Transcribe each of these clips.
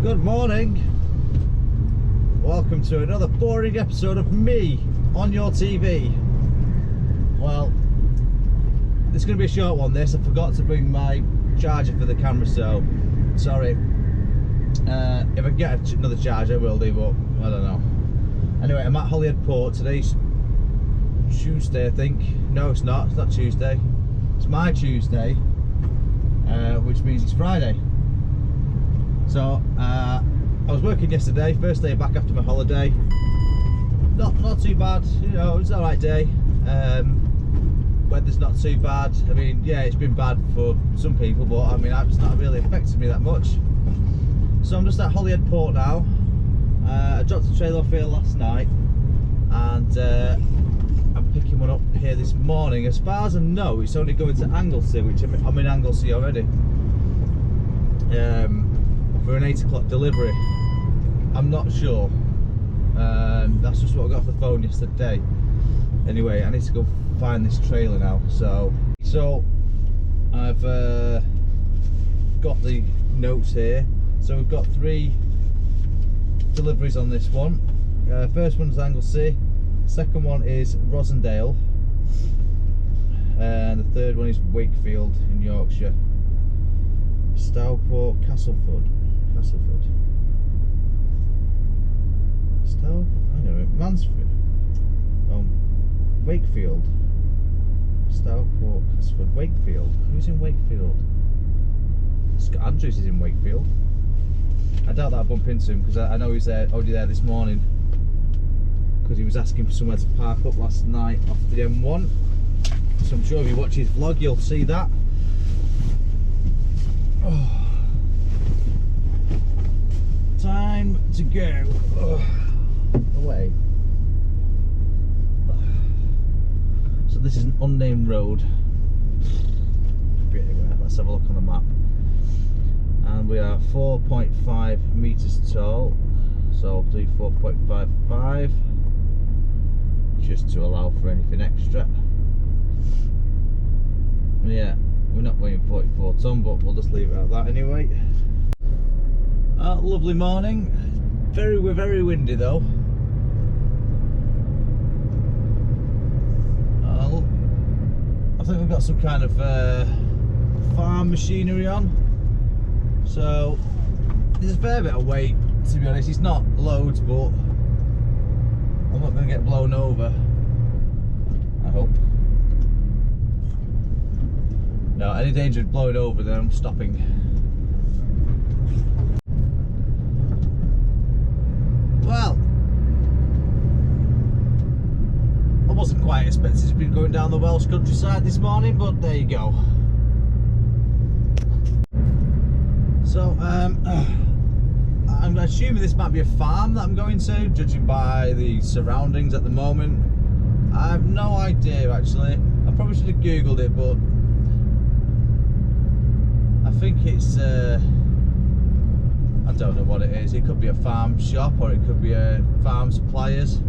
Good morning. Welcome to another boring episode of me on your TV. Well, this is going to be a short one this. I forgot to bring my charger for the camera, so sorry. If I get another charger I will do, but I don't know. Anyway, I'm at Holyhead Port. Today's Tuesday, I think. No, it's not Tuesday. It's my Tuesday, which means it's Friday. So I was working yesterday, first day back after my holiday. Not too bad, you know, it was an alright day. Weather's not too bad. I mean, yeah, it's been bad for some people, but I mean, it's not really affected me that much. So I'm just at Holyhead Port now. I dropped the trailer off here last night, and I'm picking one up here this morning. As far as I know, it's only going to Anglesey, which I'm in Anglesey already. For an 8 o'clock delivery. I'm not sure. That's just what I got off the phone yesterday. Anyway, I need to go find this trailer now. So I've got the notes here. So we've got 3 deliveries on this one. First one's Anglesey, second one is Rosendale, and the third one is Wakefield in Yorkshire. Stourport, Castleford. Hang on a minute, Mansfield. Wakefield. Stourport, Castleford, Wakefield. Who's in Wakefield? Scott Andrews is in Wakefield. I doubt that I'll bump into him because I know he's already there this morning, because he was asking for somewhere to park up last night off the M1. So I'm sure if you watch his vlog you'll see that. Oh. Time to go away. So this is an unnamed road. Anyway, let's have a look on the map. And we are 4.5 meters tall, so I'll do 4.55 just to allow for anything extra. Yeah, we're not weighing 44 ton, but we'll just leave it at that anyway. Lovely morning. We're very windy though. I think we've got some kind of farm machinery on. So there's a fair bit of weight, to be honest. It's not loads, but I'm not going to get blown over, I hope. No, any danger of blowing over, then I'm stopping. Well, I wasn't quite expecting to be going down the Welsh countryside this morning, but there you go. So, I'm assuming this might be a farm that I'm going to, judging by the surroundings at the moment. I have no idea actually. I probably should have googled it, but I think it's, I don't know what it is. It could be a farm shop, or it could be a farm suppliers.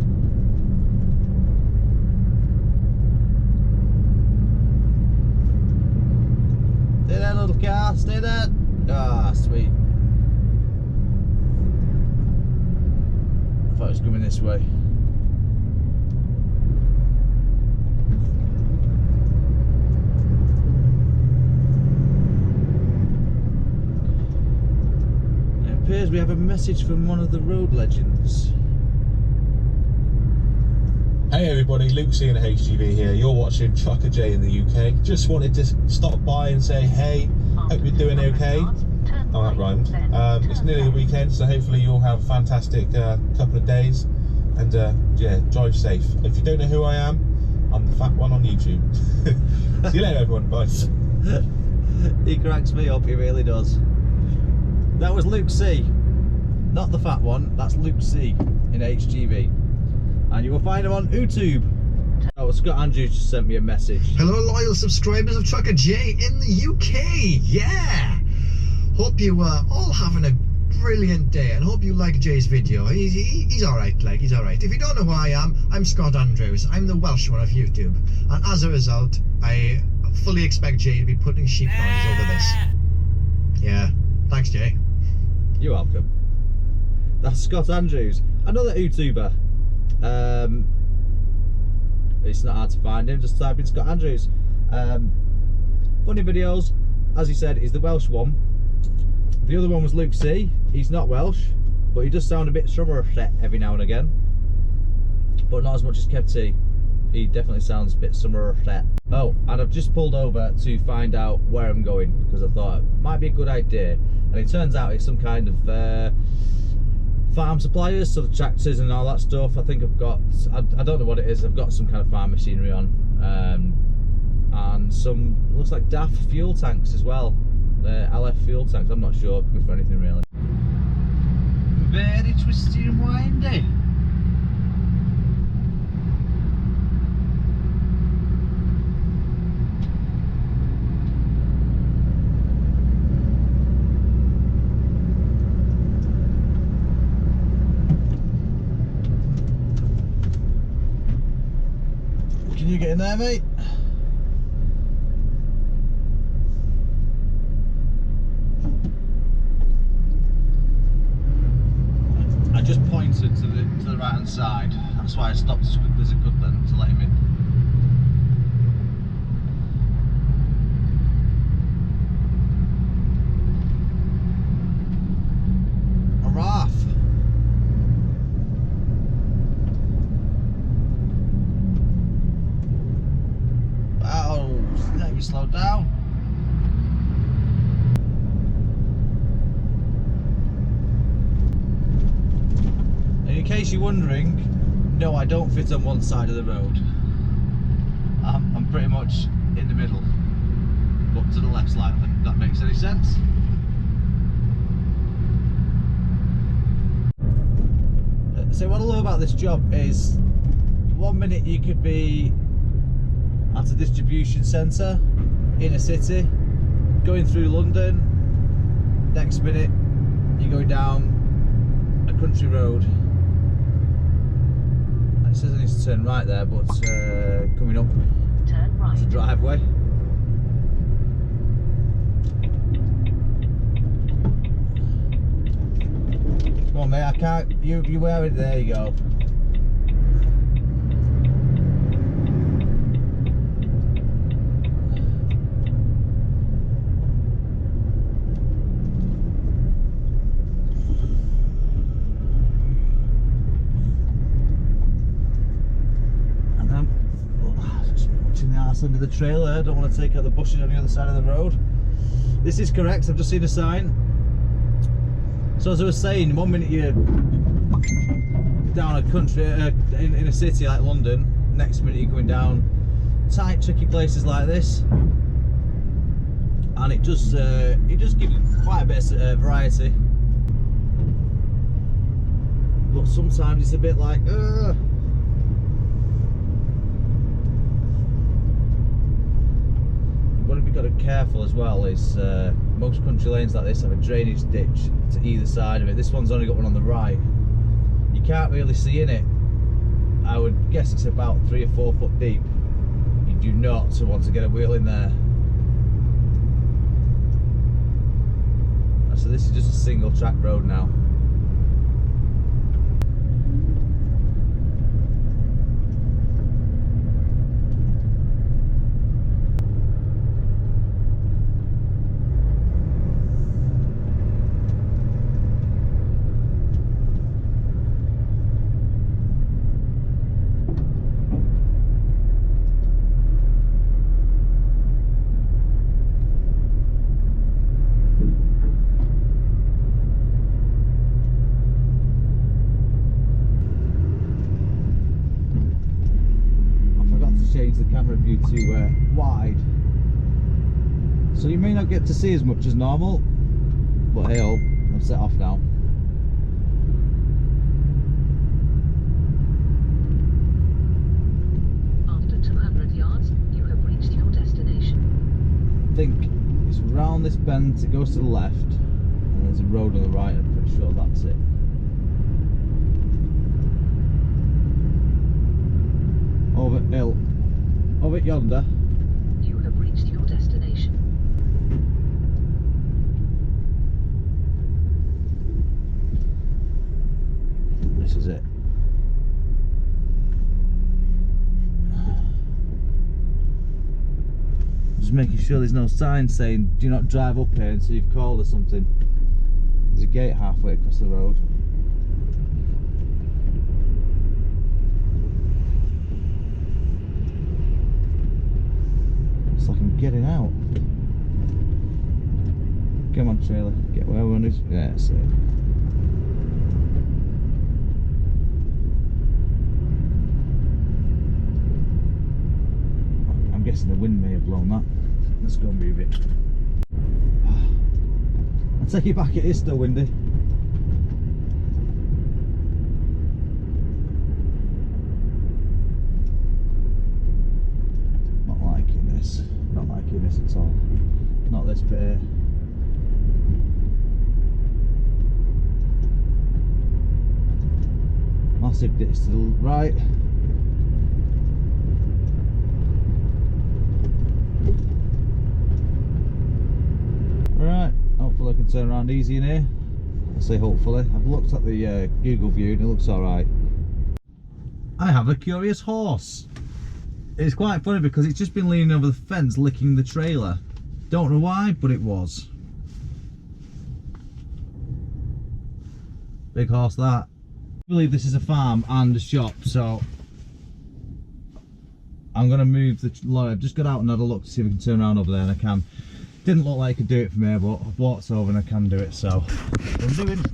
Stay there, little car, stay there. Ah, sweet. I thought it was coming this way. It appears we have a message from one of the road legends. Hey everybody, Luke C and HGV here. You're watching Trucker J in the UK. Just wanted to stop by and say hey, hope you're doing okay. Oh, that rhymed. It's nearly the weekend, so hopefully you'll have a fantastic couple of days, and yeah, drive safe. If you don't know who I am, I'm the fat one on YouTube. See you later everyone, bye. He cracks me up, he really does. That was Luke C, not the fat one. That's Luke C in HGV, and you will find him on YouTube. Oh, Scott Andrews just sent me a message. Hello loyal subscribers of Trucker J in the UK, yeah! Hope you are all having a brilliant day, and hope you like Jay's video. He's alright, like, he's alright. If you don't know who I am, I'm Scott Andrews. I'm the Welsh one of YouTube, and as a result, I fully expect Jay to be putting sheep noise over this. Yeah, thanks Jay. You're welcome. That's Scott Andrews, another YouTuber. It's not hard to find him, just type in Scott Andrews. Funny videos, as he said, is the Welsh one. The other one was Luke C. He's not Welsh, but he does sound a bit Somerset every now and again, but not as much as Kev T. He definitely sounds a bit Somerset. Oh, and I've just pulled over to find out where I'm going, because I thought it might be a good idea, and it turns out it's some kind of farm suppliers, so the tractors and all that stuff. I think I've got, I don't know what it is, I've got some kind of farm machinery on, and some, looks like DAF fuel tanks as well, LF fuel tanks. I'm not sure, could be for anything really. Very twisty and windy. Can you get in there, mate? I just pointed to the right hand side. That's why I stopped as quickly as I could then to let him in. Hurrah! Let me slow down. And in case you're wondering, no, I don't fit on one side of the road. I'm pretty much in the middle, but to the left slightly. If that makes any sense. So what I love about this job is, one minute you could be at a distribution centre in a city, going through London. Next minute you're going down a country road. It says I need to turn right there, but coming up turn right. it's a driveway. Come on mate, I can't, you wear it, there you go. Under the trailer, I don't want to take out the bushes on the other side of the road. This is correct, I've just seen a sign. So as I was saying, one minute you're down a country, in a city like London, next minute you're going down tight, tricky places like this, and it just gives you quite a bit of variety. But sometimes it's a bit like, what you've got to be careful as well is most country lanes like this have a drainage ditch to either side of it. This one's only got one on the right. You can't really see in it. I would guess it's about 3 or 4 foot deep. You do not want to get a wheel in there. So this is just a single track road now. Change the camera view to wide, so you may not get to see as much as normal, but hey ho, I'm set off now. After 200 yards, you have reached your destination. I think it's round this bend, it goes to the left, and there's a road on the right, I'm pretty sure that's it. Over hill. Over yonder. You have reached your destination. Just making sure there's no sign saying do not drive up here until you've called or something. There's a gate halfway across the road. Looks like I'm getting out. Come on, trailer, get where one is. Yeah, that's it. I'm guessing the wind may have blown that. Let's go and move it. I'll take you back, it is still windy. Not liking this. Not liking this at all. Not this bit here. Massive ditch to the right. Right, hopefully I can turn around easy in here. I say hopefully. I've looked at the Google view and it looks alright. I have a curious horse. It's quite funny because it's just been leaning over the fence licking the trailer. Don't know why, but it was. Big horse that. I believe this is a farm and a shop, so I'm going to move the lorry. I've just got out and had a look to see if I can turn around over there, and I can. Didn't look like I could do it from here, but I've walked over and I can do it, so that's what I'm doing.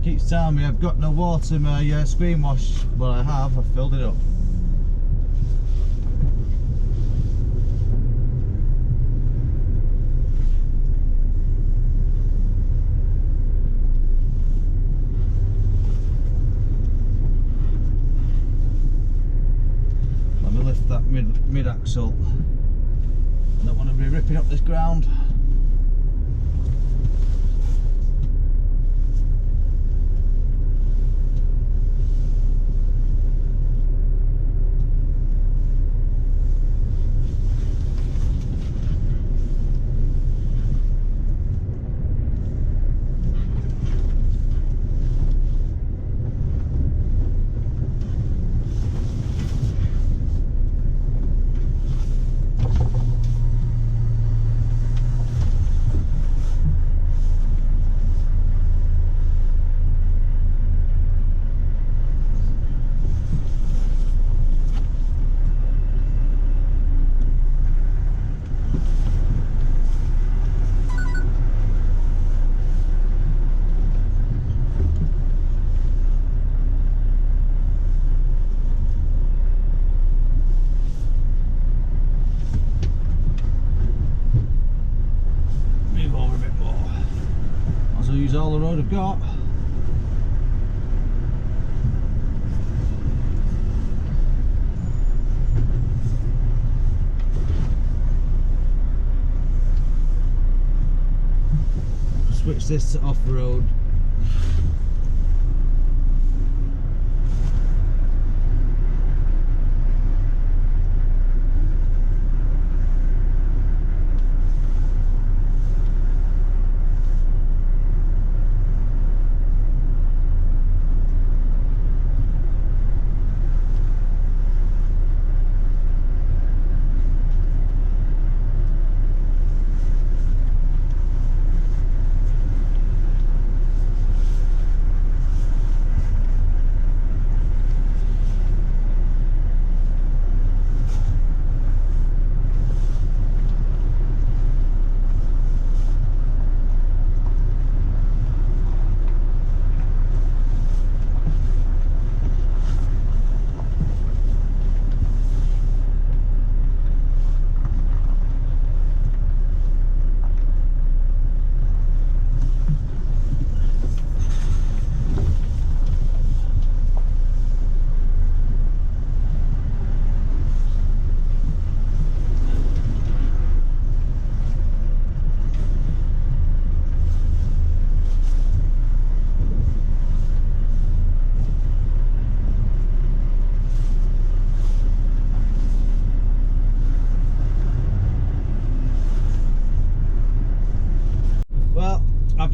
Keeps telling me I've got no water in my screen wash, but I have. I've filled it up. Let me lift that mid axle. I don't want to be ripping up this ground. Use all the road I've got. Switch this to off-road.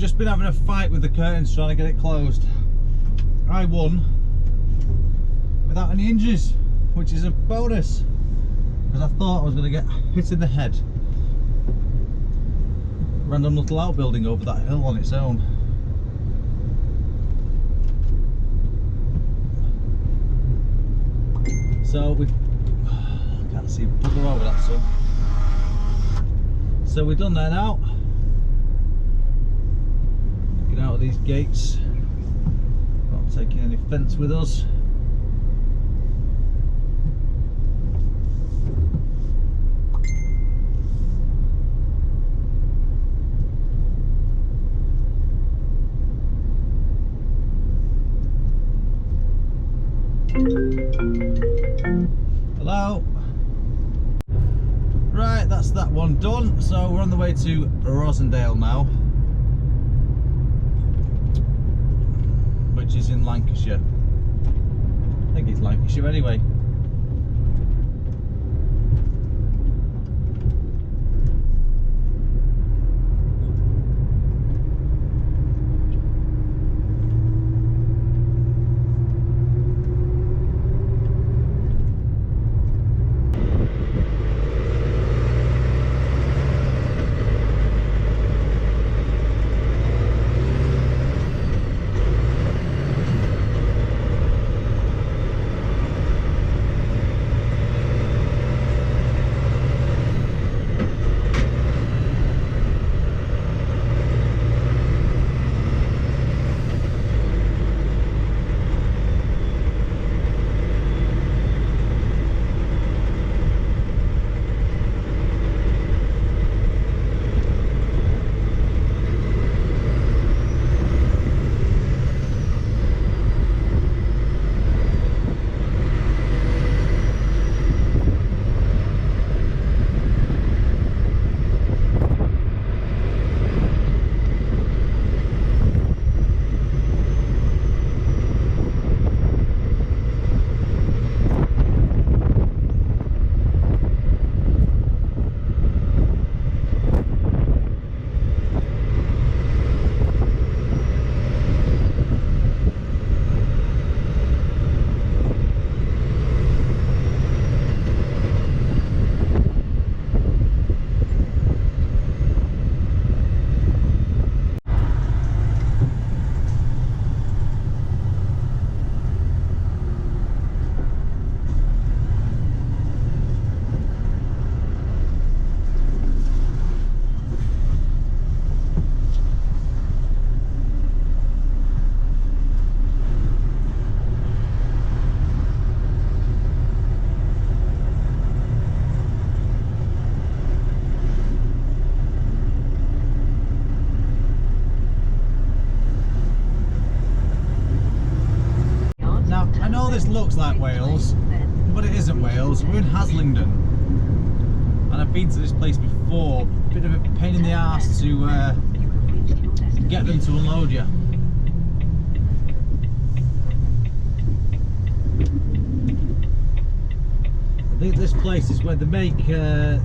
just been having a fight with the curtains trying to get it closed. I won without any injuries, which is a bonus, because I thought I was going to get hit in the head. Random little outbuilding over that hill on its own. So we can't see bugger over that sun. So we're done there now. Get out of these gates. Not taking any fence with us. Hello. Right, that's that one done. So we're on the way to Rosendale now, which is in Lancashire. I think it's Lancashire anyway. This looks like Wales, but it isn't Wales. We're in Haslingden, and I've been to this place before. Bit of a pain in the arse to get them to unload you. I think this place is where they make the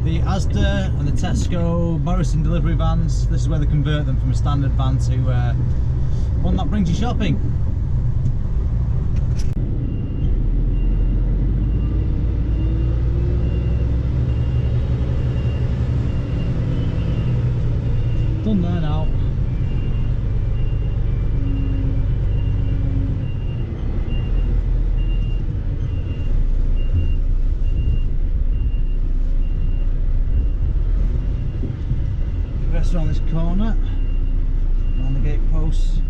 Asda and the Tesco Morrison delivery vans. This is where they convert them from a standard van to one that brings you shopping. Done there now. Rest around this corner, around the gate posts.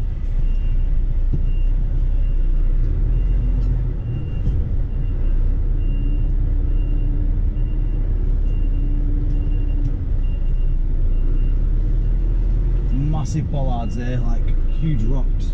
Massive bollards there, like huge rocks.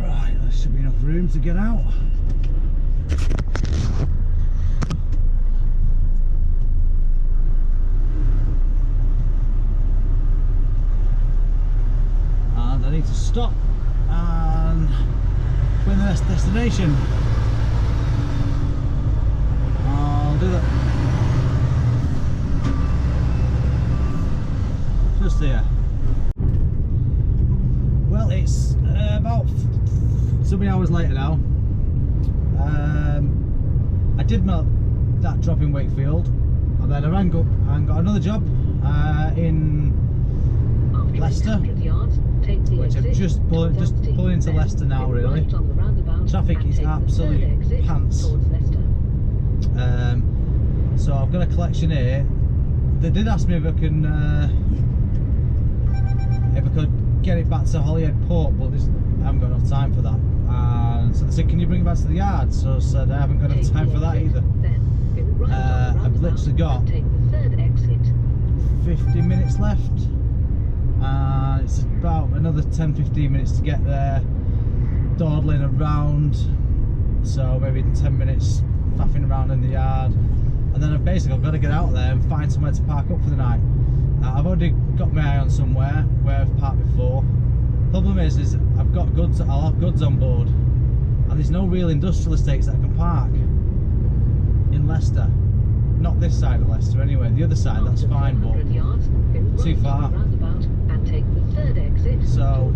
Right, there should be enough room to get out. stop and win the next destination. I'll do that. Just here. Well, it's about so many hours later now. I did that drop in Wakefield, and then I rang up and got another job in Leicester, which I'm just pulling into Leicester now. Really, traffic is absolute pants. So I've got a collection here. They did ask me if I could get it back to Holyhead Port, but I haven't got enough time for that. So they said, can you bring it back to the yard? So I said, I haven't got enough time for that either. I've literally got 50 minutes left. It's about another 10-15 minutes to get there, dawdling around. So maybe 10 minutes faffing around in the yard. And then I've basically got to get out there and find somewhere to park up for the night. I've already got my eye on somewhere where I've parked before. Problem is I've got goods. I'll have goods on board, and there's no real industrial estates that I can park in Leicester. Not this side of Leicester, anyway. The other side, that's fine, but too far. So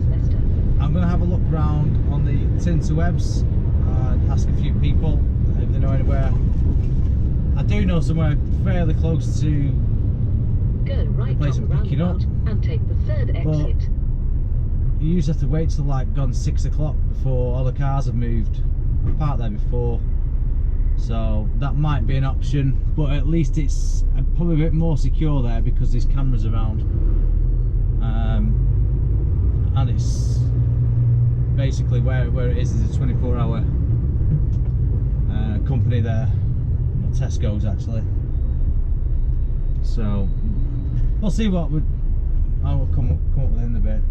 I'm going to have a look round on the interwebs and ask a few people if they know anywhere. I do know somewhere fairly close to the place I'm picking up, but you usually have to wait till like gone 6 o'clock before all the cars have moved. I've parked there before, so that might be an option, but at least it's probably a bit more secure there because there's cameras around, and it's basically where it is a 24-hour company there, Tesco's actually. So we'll see what I will come up with in a bit.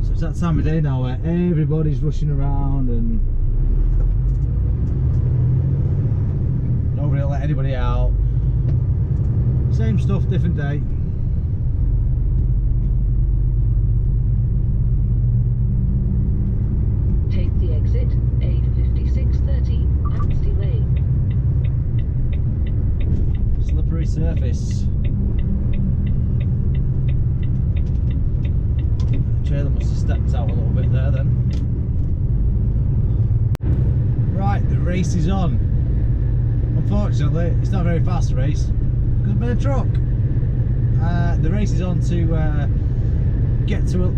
So it's that time of day now where everybody's rushing around and nobody will let anybody out. Same stuff, different day. Take the exit A5630 Amnesty Lane. Slippery surface. Trailer must have stepped out a little bit there then. Right, the race is on. Unfortunately, it's not a very fast race because I've been a truck. The race is on to get to a...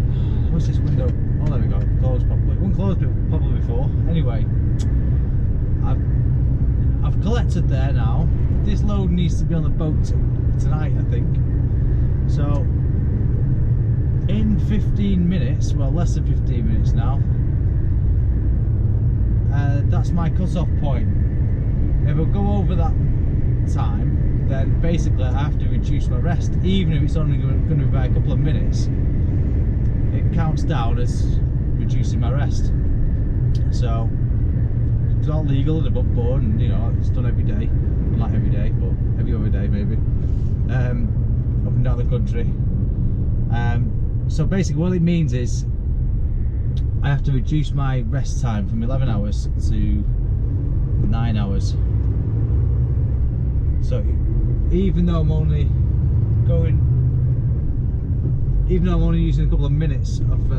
What's this window? Oh, there we go. Closed properly. It wasn't closed properly before. Anyway, I've collected there now. This load needs to be on the boat tonight, I think. So in 15 minutes, well, less than 15 minutes now, that's my cut-off point. If I go over that time, then basically I have to reduce my rest, even if it's only going to be by a couple of minutes. It counts down as reducing my rest. So it's all legal and above board, and you know, it's done every day. Not every day, but every other day maybe, up and down the country. So basically what it means is I have to reduce my rest time from 11 hours to 9 hours. So even though I'm only using a couple of minutes of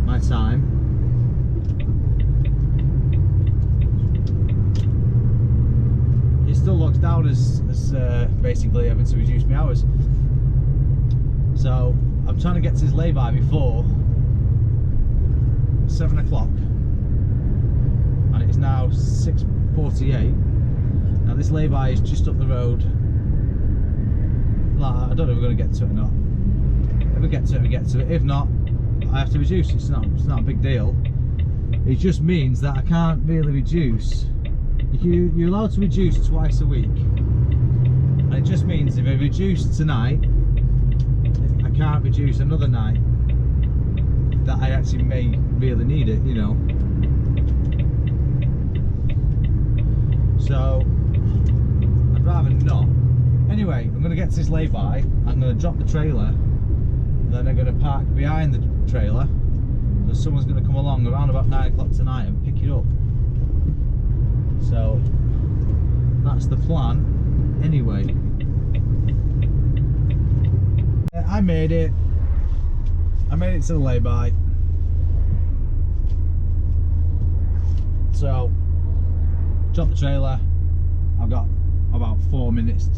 my time, it still locks down as basically having to reduce my hours. So I'm trying to get to this lay-by before 7 o'clock, and it's now 6:48. Now this lay-by is just up the road. I don't know if we're going to get to it or not. If we get to it, we get to it. If not, I have to reduce. It's not a big deal. It just means that I can't really reduce. You're allowed to reduce twice a week, and it just means if I reduce tonight, I can't reduce another night that I actually may really need it, you know. So I'd rather not, Anyway, I'm going to get to this lay-by, I'm going to drop the trailer, then I'm going to park behind the trailer, because someone's going to come along around about 9 o'clock tonight and pick it up. So, that's the plan, anyway. I made it to the lay-by. So, drop the trailer, I've got about 4 minutes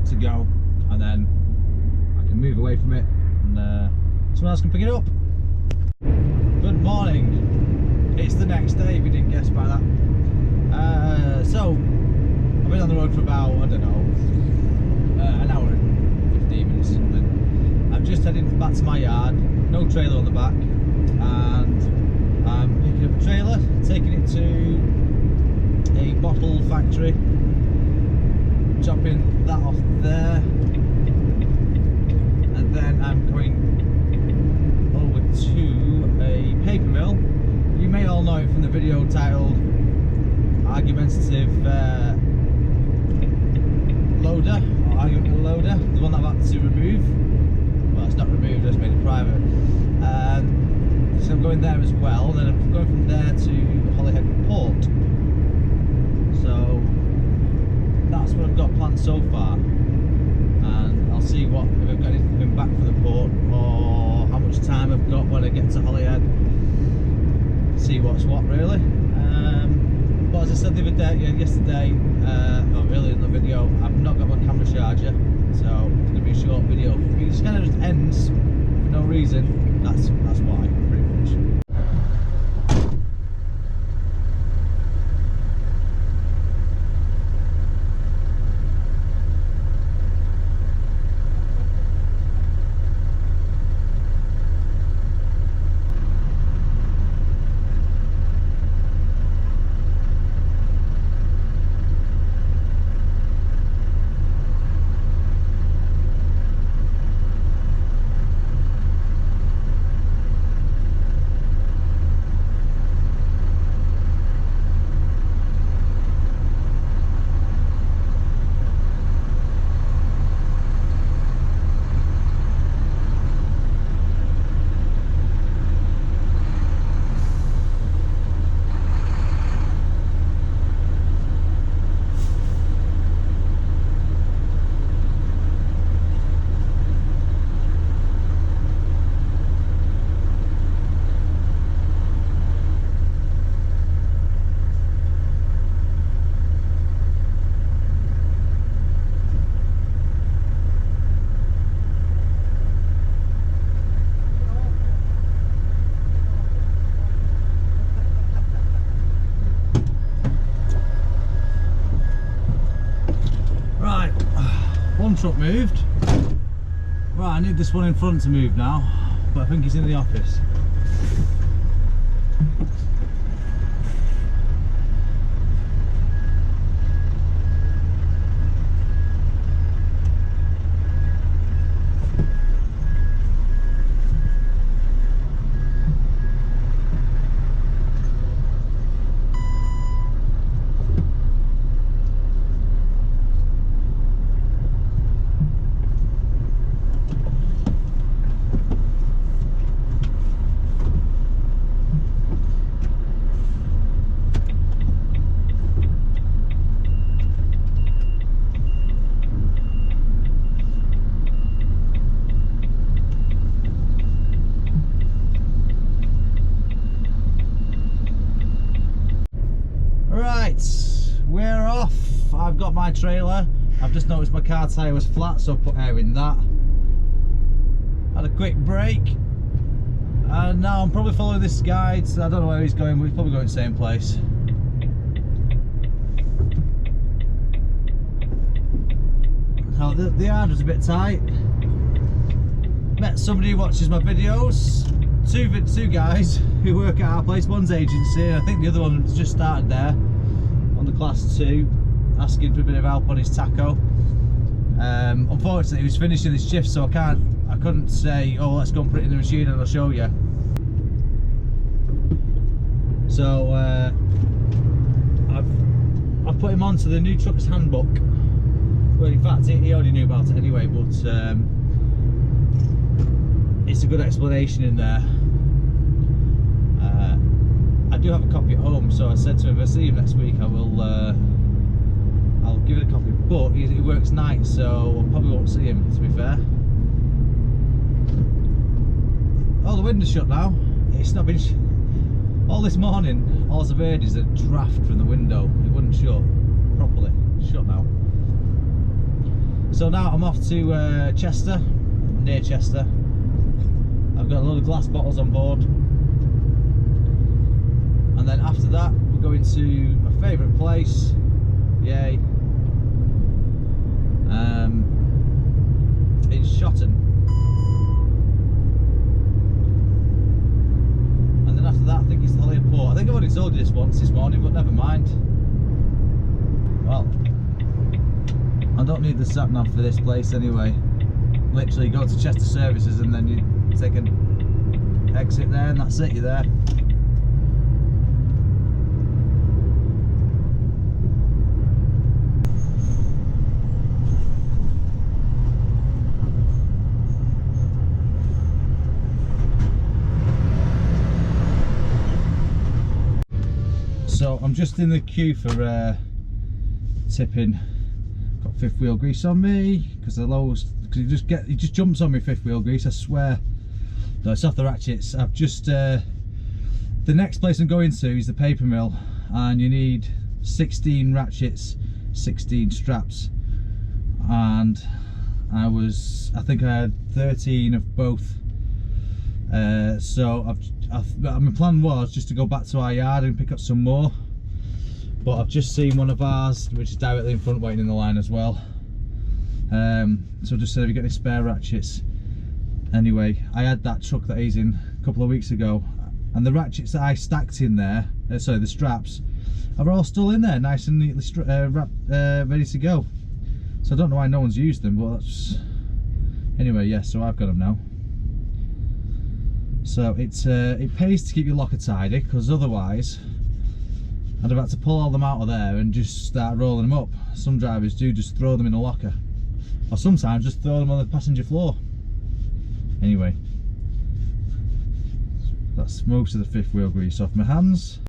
to go, and then I can move away from it and someone else can pick it up. Good morning, it's the next day if you didn't guess by that. So I've been on the road for about, I don't know, an hour and 15 minutes or something. I'm just heading back to my yard, no trailer on the back, and I'm picking up a trailer, taking it to a bottle factory, chopping that off there, and then I'm going over to a paper mill. You may all know it from the video titled Argumentative Loader, or Argument Loader, the one that I've had to remove. Well, it's not removed, I just made it private. So I'm going there as well, and then I'm going from there to Holyhead Port. So that's what I've got planned so far, and I'll see what if I've got anything coming back from the port, or how much time I've got when I get to Holyhead. See what's what really. But as I said the other day, yesterday, or earlier in the video, I've not got my camera charger, so it's going to be a short video. It just kind of just ends for no reason. That's why, pretty much. Truck moved. Right, I need this one in front to move now, but I think he's in the office. We're off. I've got my trailer. I've just noticed my car tyre was flat, so I put air in that. Had a quick break, and now I'm probably following this guide. I don't know where he's going, but he's probably going to the same place. Now the yard was a bit tight. Met somebody who watches my videos. Two guys who work at our place. One's agency, and I think the other one's just started there on the class 2, asking for a bit of help on his taco. Unfortunately, he was finishing his shift, so I couldn't say, oh, let's go and put it in the machine and I'll show you. So I've put him onto the Noob Trucker's handbook, Well, in fact, he already knew about it anyway, but it's a good explanation in there. I do have a copy at home, so I said to him, if I see him next week, I'll give it a copy. But he works nights, so I probably won't see him, to be fair. Oh, the window's shut now. It's not been all this morning. All I've heard is a draft from the window. It wouldn't shut properly. It's shut now. So now I'm off to Chester, near Chester. I've got a load of glass bottles on board, and then after that we're going to my favourite place. Yay! In Shotton. And then after that I think it's the Holly Port. I think I've already told you this once this morning, but never mind. Well, I don't need the sat nav for this place anyway. Literally go to Chester Services and then you take an exit there and that's it, you're there. So I'm just in the queue for tipping. Got fifth wheel grease on me because the lowest, because he just jumps on me fifth wheel grease, I swear. No, it's off the ratchets. I've just the next place I'm going to is the paper mill, and you need 16 ratchets, 16 straps, and I think I had 13 of both. So my plan was just to go back to our yard and pick up some more, but I've just seen one of ours which is directly in front waiting in the line as well. So just said, have you got any spare ratchets? Anyway, I had that truck that he's in a couple of weeks ago, and the ratchets that I stacked in there, sorry, the straps, are all still in there, nice and neatly ready to go. So I don't know why no one's used them, but that's... Anyway, yeah, so I've got them now. So it pays to keep your locker tidy, because otherwise I'd have had to pull all them out of there and just start rolling them up. Some drivers do just throw them in a locker, or sometimes just throw them on the passenger floor. Anyway, that's most of the fifth wheel grease off my hands.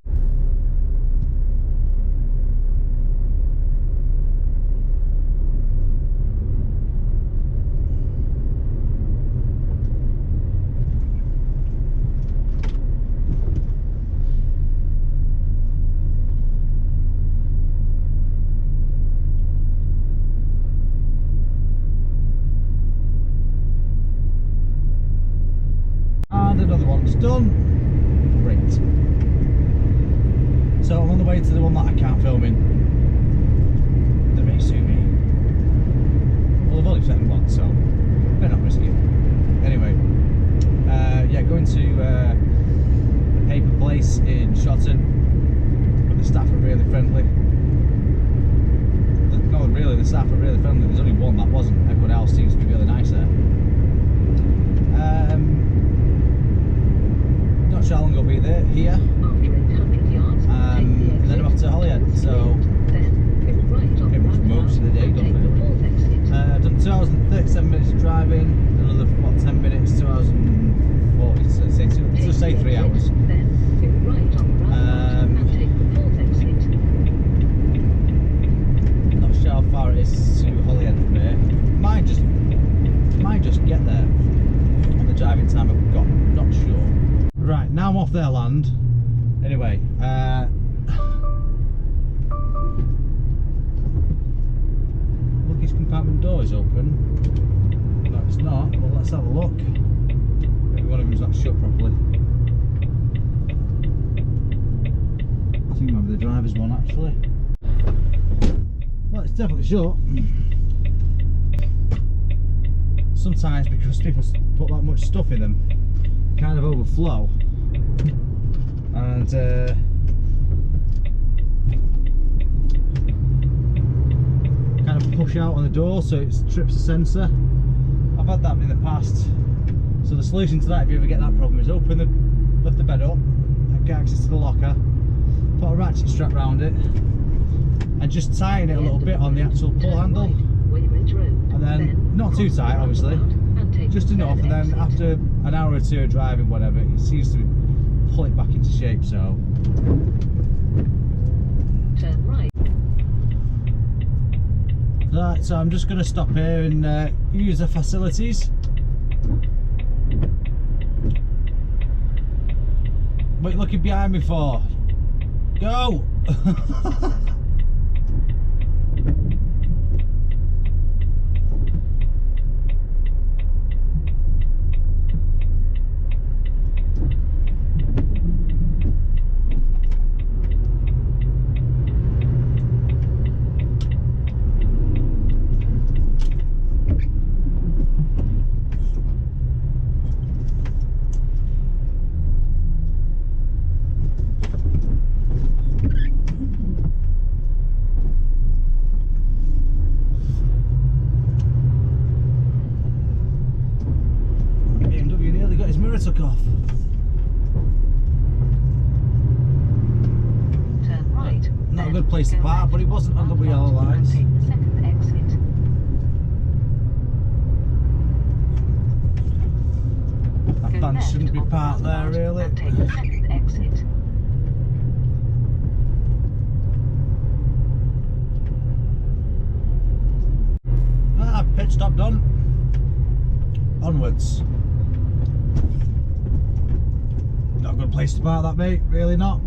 Another one's done. Great. So I'm on the way to the one that I can't film in. The Milti. Well, I've only taken one, so they're not risking it. Anyway, yeah, going to a paper place in Shotton, but the staff are really friendly. No, really, the staff are really friendly. There's only one that wasn't. Everyone else seems to be really nice there. Not sure how long I'll be there, here, and then I'm off to Holyhead, so pretty much most of the day done really. I've done 2 hours and 37 minutes of driving, another what, 10 minutes, 2 hours and 40, so say 3 hours. Not sure how far it is to Holyhead from here. Might just get there on the driving time I've got, not sure. Right, now I'm off their land. Anyway, luggage compartment door is open. No, it's not. Well, let's have a look. Maybe one of them's not shut properly. I think maybe the driver's one actually. Well, it's definitely shut. Sometimes because people put that much stuff in them, kind of overflow, and kind of push out on the door so it trips the sensor. I've had that in the past. So the solution to that, if you ever get that problem, is lift the bed up and get access to the locker, put a ratchet strap around it, and just tighten it a little bit on the actual pull handle. Ridge Road. And then not too tight, obviously, and take just the enough. third And then exit. after an hour or two of driving, whatever, it seems to pull it back into shape. So Turn right. right, so I'm just going to stop here and use the facilities. What are you looking behind me for? Go! BMW nearly got his mirror took off. Turn right. Not a then good place to go park, left but it wasn't on the one yellow foot lines. and take the second exit. That Go van left shouldn't be on the parked there, roundabout really. and take the second exit. Ah, pit stop done. Onwards. Not a good place to park that, mate. Really not.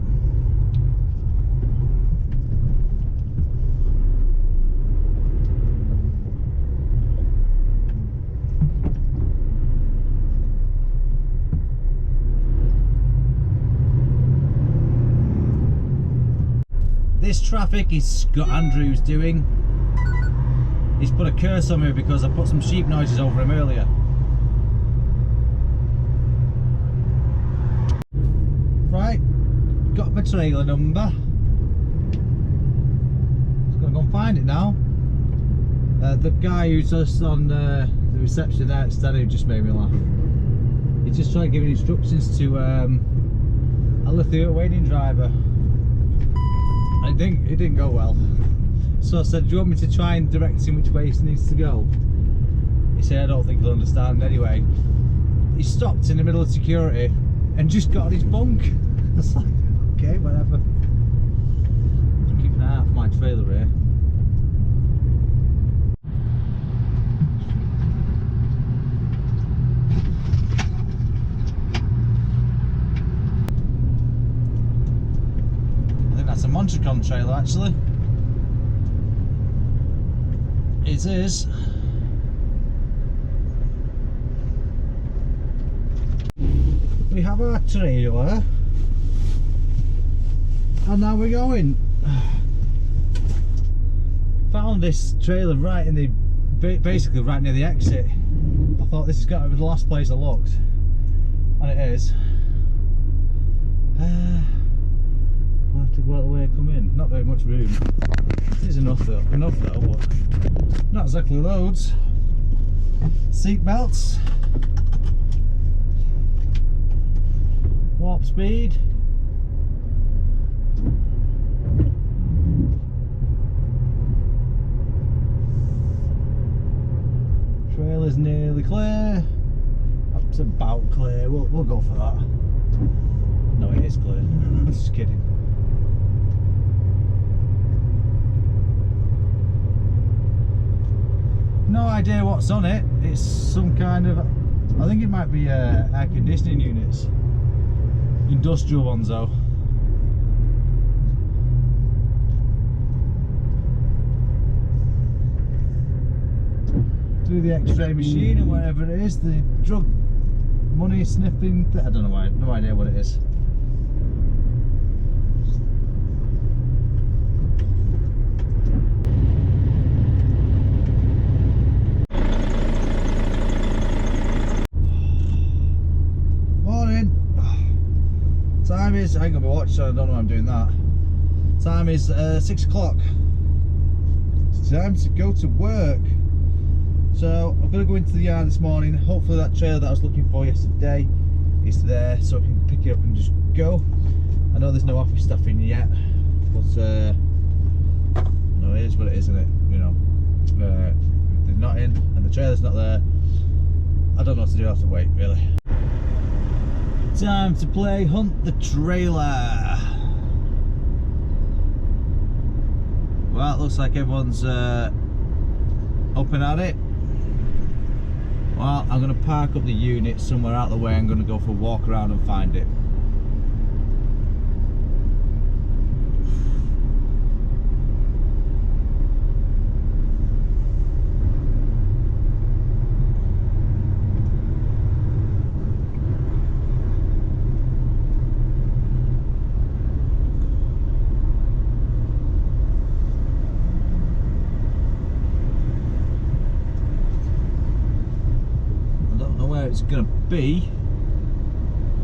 This traffic is Scott Andrews doing. He's put a curse on me because I put some sheep noises over him earlier. Right, got my trailer number. Just gonna go and find it now. The guy who's just on the reception there at Stanley just made me laugh. He just tried giving instructions to a Lithuanian driver. It didn't go well. So I said, do you want me to try and direct him which way he needs to go? He said, I don't think he'll understand. Anyway, he stopped in the middle of security and just got on his bunk. I was like, okay, whatever. I'm keeping an eye out for my trailer here. I think that's a Montracon trailer, actually. It is. We have our trailer and now we're going. Found this trailer right in the basically right near the exit. I thought this has got to be the last place I looked, and it is. I'll have to go out the way I come in. Not very much room. There's enough though, but not exactly loads. Seat belts. Warp speed. Trailer's nearly clear. That's about clear. We'll go for that. No, it is clear. I'm just kidding. No idea what's on it. It's some kind of, I think it might be air conditioning units. Industrial ones though. Do the X-ray machine or whatever it is, the drug money sniffing, I don't know why, no idea what it is. Morning. Time is, I ain't gonna be watching, so I don't know why I'm doing that. Time is 6 o'clock. It's time to go to work. So I'm gonna go into the yard this morning. Hopefully that trailer that I was looking for yesterday is there, so I can pick it up and just go. I know there's no office staff in yet, but no, it is what it is, isn't it? You know, there's not in, and the trailer's not there. I don't know what to do, I have to wait, really. Time to play Hunt the Trailer. Well, it looks like everyone's up and at it. Well, I'm going to park up the unit somewhere out of the way. I'm going to go for a walk around and find it. It's gonna be.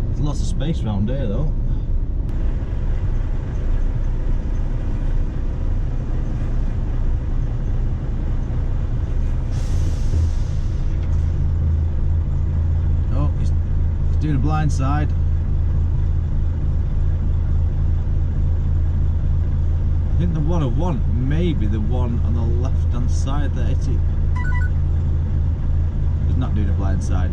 There's lots of space around here though. Oh, he's doing a blind side. I think the one I want may be the one on the left hand side there. He's not doing a blind side.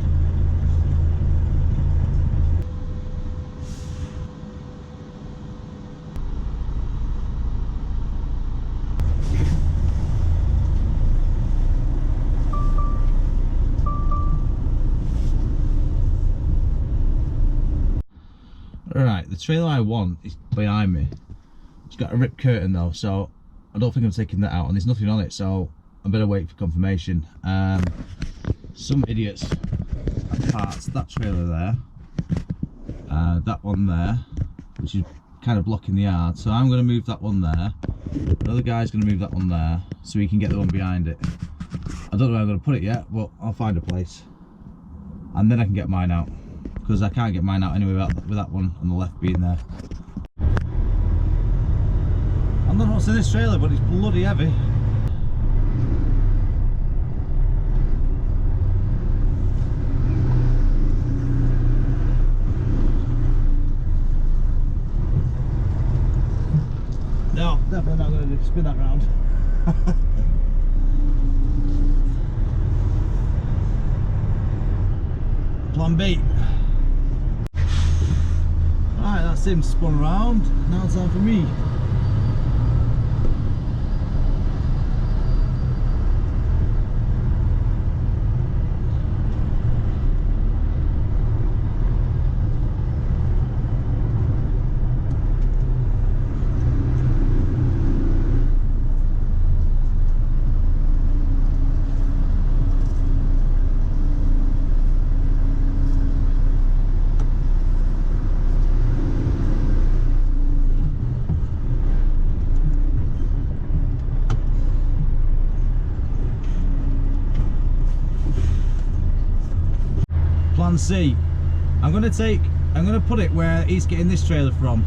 Right, the trailer I want is behind me. It's got a ripped curtain though, so I don't think I'm taking that out, and there's nothing on it, so I better wait for confirmation. Some idiots have parts that trailer there, that one there, which is kind of blocking the yard, so I'm going to move that one there. Another guy's going to move that one there, so he can get the one behind it. I don't know where I'm going to put it yet, but I'll find a place, and then I can get mine out, because I can't get mine out anyway with that one on the left being there. I don't know what's in this trailer, but it's bloody heavy. No, definitely not going to spin that round. Plan B. Right, that's him spun around. Now it's time for me. Plan C. I'm gonna put it where he's getting this trailer from.